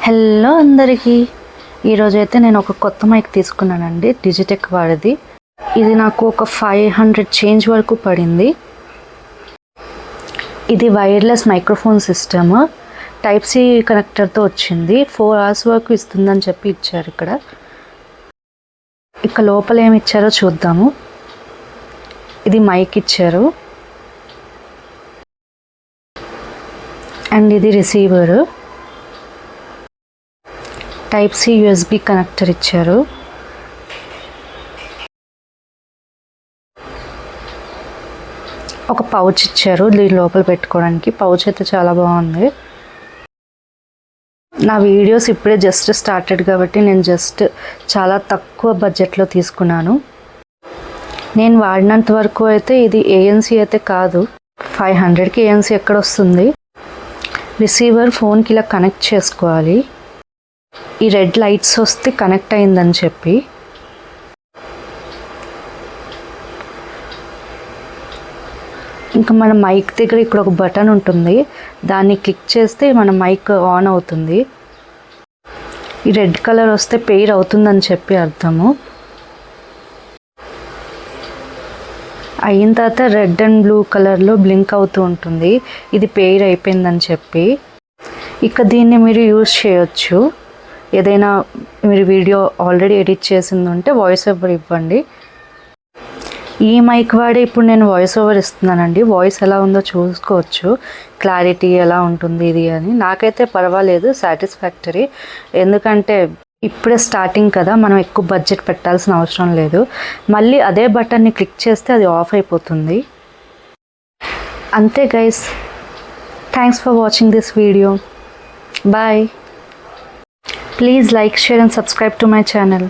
Hello అందరికీ, ఈరోజైతే నేను ఒక కొత్త మైక్ తీసుకున్నానండి. డిజిటెక్ వాడిది. ఇది నాకు ఒక 500 చేంజ్ వరకు పడింది. ఇది wireless microphone system, type C కనెక్టర్తో వచ్చింది. 4 hours వరకు ఇస్తుందని చెప్పి ఇచ్చారు. ఇక లోపల ఏమి ఇచ్చారో చూద్దాము. ఇది మైక్ ఇచ్చారు అండ్ ఇది receiver. Type C USB connector ఇచ్చారు. ఒక పౌచ్ ఇచ్చారు దీని లోపల పెట్టుకోవడానికి. పౌచ్ అయితే చాలా బాగుంది. నా వీడియోస్ ఇప్పుడే జస్ట్ స్టార్టెడ్ కాబట్టి నేను చాలా తక్కువ బడ్జెట్లో తీసుకున్నాను. నేను వాడినంత వరకు అయితే ఇది ఏఎన్సీ అయితే కాదు. 500కి ఏఎన్సీ ఎక్కడ వస్తుంది. రిసీవర్ ఫోన్కి ఇలా కనెక్ట్ చేసుకోవాలి. ఈ రెడ్ లైట్స్ వస్తే కనెక్ట్ అయిందని చెప్పి. ఇంకా మన మైక్ దగ్గర ఇక్కడ ఒక బటన్ ఉంటుంది, దాన్ని క్లిక్ చేస్తే మన మైక్ ఆన్ అవుతుంది. ఈ రెడ్ కలర్ వస్తే పెయిర్ అవుతుందని చెప్పి అర్థము. అయిన తర్వాత రెడ్ అండ్ బ్లూ కలర్లో బ్లింక్ అవుతూ ఉంటుంది, ఇది పెయిర్ అయిపోయిందని చెప్పి. ఇక దీన్ని మీరు యూజ్ చేయొచ్చు. ఏదైనా మీరు వీడియో ఆల్రెడీ ఎడిట్ చేసింది ఉంటే వాయిస్ ఓవర్ ఇవ్వండి. ఈ మైక్ వాడే ఇప్పుడు నేను వాయిస్ ఓవర్ ఇస్తున్నానండి. వాయిస్ ఎలా ఉందో చూసుకోవచ్చు, క్లారిటీ ఎలా ఉంటుంది ఇది అని. నాకైతే పర్వాలేదు, సాటిస్ఫాక్టరీ. ఎందుకంటే ఇప్పుడే స్టార్టింగ్ కదా, మనం ఎక్కువ బడ్జెట్ పెట్టాల్సిన అవసరం లేదు. మళ్ళీ అదే బటన్ని క్లిక్ చేస్తే అది ఆఫ్ అయిపోతుంది. అంతే guys, thanks for watching this video. Bye. Please like, share and subscribe to my channel.